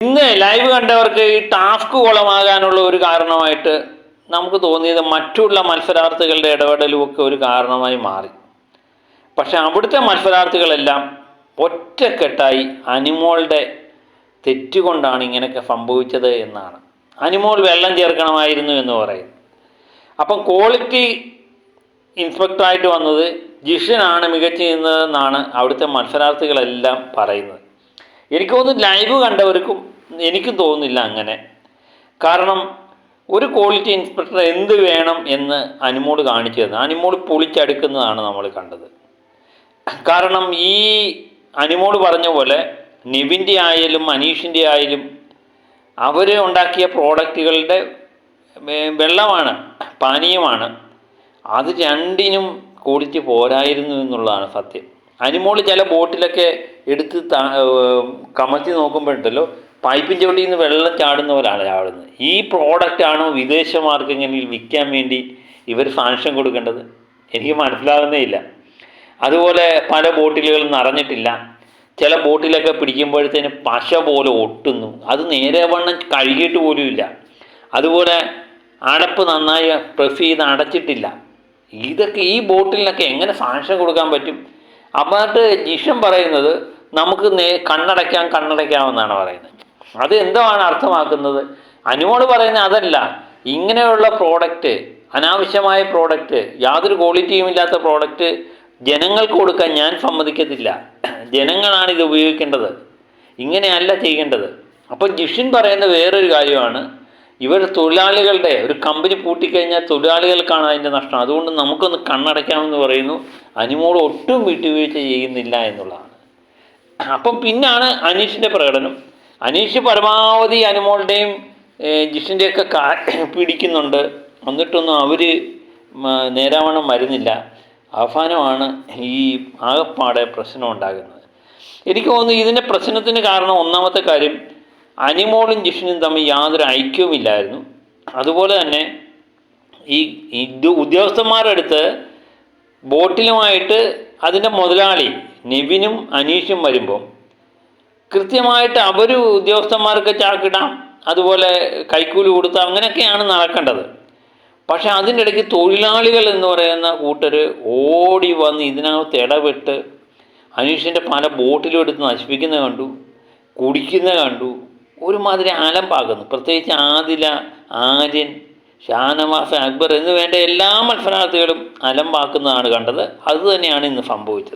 ഇന്ന് ലൈവ് കണ്ടവർക്ക് ഈ ടാസ്ക് കുളമാകാനുള്ള ഒരു കാരണമായിട്ട് നമുക്ക് തോന്നിയത് മറ്റുള്ള മത്സരാർത്ഥികളുടെ ഇടപെടലുമൊക്കെ ഒരു കാരണമായി മാറി. പക്ഷെ അവിടുത്തെ മത്സരാർത്ഥികളെല്ലാം ഒറ്റക്കെട്ടായി അനിമോളുടെ തെറ്റുകൊണ്ടാണ് ഇങ്ങനെയൊക്കെ സംഭവിച്ചത് എന്നാണ്. അനിമോൾ വെള്ളം ചേർക്കണമായിരുന്നു എന്ന് പറയും. അപ്പം ക്വാളിറ്റി ഇൻസ്പെക്ടറായിട്ട് വന്നത് ജിഷനാണ് മികച്ചതെന്നാണ് അവിടുത്തെ മത്സരാർത്ഥികളെല്ലാം പറയുന്നത്. എനിക്ക് തോന്നുന്നു ലൈവ് കണ്ടവർക്കും എനിക്കും തോന്നുന്നില്ല അങ്ങനെ. കാരണം ഒരു ക്വാളിറ്റി ഇൻസ്പെക്ടർ എന്ത് വേണം എന്ന് അനിമോൾ കാണിച്ചു തന്നു. അനിമോൾ പൊളിച്ചടുക്കുന്നതാണ് നമ്മൾ കണ്ടത്. കാരണം ഈ അനിമോൾ പറഞ്ഞ പോലെ നിവിൻ്റെ ആയാലും അനീഷിൻ്റെ ആയാലും അവർ ഉണ്ടാക്കിയ പ്രോഡക്റ്റുകളുടെ വെള്ളമാണ്, പാനീയമാണ്. അത് രണ്ടിനും ക്വാളിറ്റി പോരായിരുന്നു എന്നുള്ളതാണ് സത്യം. അനിമോൾ ചില ബോട്ടിലൊക്കെ എടുത്ത് കമഴ്ത്തി നോക്കുമ്പോഴുണ്ടല്ലോ പൈപ്പിൻ ചവിട്ടിൽ നിന്ന് വെള്ളം ചാടുന്ന പോലെയാണ് ചാടുന്നത്. ഈ പ്രോഡക്റ്റാണോ വിദേശ മാർക്കറ്റിൽ വിൽക്കാൻ വേണ്ടി ഇവർ സാങ്ഷൻ കൊടുക്കേണ്ടത്? എനിക്ക് മനസ്സിലാകുന്നേ ഇല്ല. അതുപോലെ പല ബോട്ടിലുകളും നിറഞ്ഞിട്ടില്ല. ചില ബോട്ടിലൊക്കെ പിടിക്കുമ്പോഴത്തേന് പശ പോലെ ഒട്ടുന്നു. അത് നേരെ വണ്ണം കഴുകിയിട്ട് പോലും ഇല്ല. അതുപോലെ അടപ്പ് നന്നായി പ്രസ് ചെയ്ത് അടച്ചിട്ടില്ല. ഇതൊക്കെ ഈ ബോട്ടിലിനൊക്കെ എങ്ങനെ സാങ്ഷൻ കൊടുക്കാൻ പറ്റും? എന്നിട്ട് ജിഷൻ പറയുന്നത് നമുക്ക് കണ്ണടയ്ക്കാമെന്നാണ് പറയുന്നത്. അത് എന്താണ് അർത്ഥമാക്കുന്നത്? അനിമോൾ പറയുന്നത് അതല്ല. ഇങ്ങനെയുള്ള പ്രോഡക്റ്റ്, അനാവശ്യമായ പ്രോഡക്റ്റ്, യാതൊരു ക്വാളിറ്റിയും ഇല്ലാത്ത പ്രോഡക്റ്റ് ജനങ്ങൾക്ക് കൊടുക്കാൻ ഞാൻ സമ്മതിക്കത്തില്ല. ജനങ്ങളാണ് ഇത് ഉപയോഗിക്കേണ്ടത്, ഇങ്ങനെയല്ല ചെയ്യേണ്ടത്. അപ്പോൾ ജിഷൻ പറയുന്ന വേറൊരു കാര്യമാണ്, ഇവർ തൊഴിലാളികളുടെ ഒരു കമ്പനി പൂട്ടിക്കഴിഞ്ഞാൽ തൊഴിലാളികൾക്കാണ് അതിൻ്റെ നഷ്ടം. അതുകൊണ്ട് നമുക്കൊന്ന് കണ്ണടയ്ക്കാമെന്ന് പറയുന്നു. അനിമോൾ ഒട്ടും വിട്ടുവീഴ്ച ചെയ്യുന്നില്ല എന്നുള്ളതാണ്. അപ്പം പിന്നാണ് അനീഷിൻ്റെ പ്രകടനം. അനീഷ് പരമാവധി അനിമോളുടെയും ജിഷിൻ്റെയൊക്കെ പിടിക്കുന്നുണ്ട്. എന്നിട്ടൊന്നും അവർ നേരാവണ്ണം വരുന്നില്ല. അവസാനമാണ് ഈ ആകപ്പാടെ പ്രശ്നം ഉണ്ടാകുന്നത്. എനിക്ക് തോന്നുന്നു ഇതിൻ്റെ പ്രശ്നത്തിന് കാരണം ഒന്നാമത്തെ കാര്യം അനിമോളും ജിഷനും തമ്മിൽ യാതൊരു ഐക്യവുമില്ലായിരുന്നു. അതുപോലെ തന്നെ ഈ ഉദ്യോഗസ്ഥന്മാരുടെ അടുത്ത് ബോട്ടിലുമായിട്ട് അതിൻ്റെ മുതലാളി നിവിനും അനീഷും വരുമ്പോൾ കൃത്യമായിട്ട് അവർ ഉദ്യോഗസ്ഥന്മാർക്ക് ചാക്കിടാം, അതുപോലെ കൈക്കൂലി കൊടുത്താൽ അങ്ങനെയൊക്കെയാണ് നടക്കേണ്ടത്. പക്ഷെ അതിൻ്റെ ഇടയ്ക്ക് തൊഴിലാളികൾ എന്ന് പറയുന്ന കൂട്ടർ ഓടി വന്ന് ഇതിനകത്ത് ഇടപെട്ട് അനീഷിൻ്റെ പല ബോട്ടിലും എടുത്ത് നശിപ്പിക്കുന്നത് കണ്ടു, കുടിക്കുന്നത് കണ്ടു. ഒരുമാതിരി അലമ്പാകുന്നു. പ്രത്യേകിച്ച് ആദില, ആര്യൻ, ഷാനവാസ്, അക്ബർ എന്ന് വേണ്ട എല്ലാ മത്സരാർത്ഥികളും അലമ്പാക്കുന്നതാണ് കണ്ടത്. അതുതന്നെയാണ് ഇന്ന് സംഭവിച്ചത്.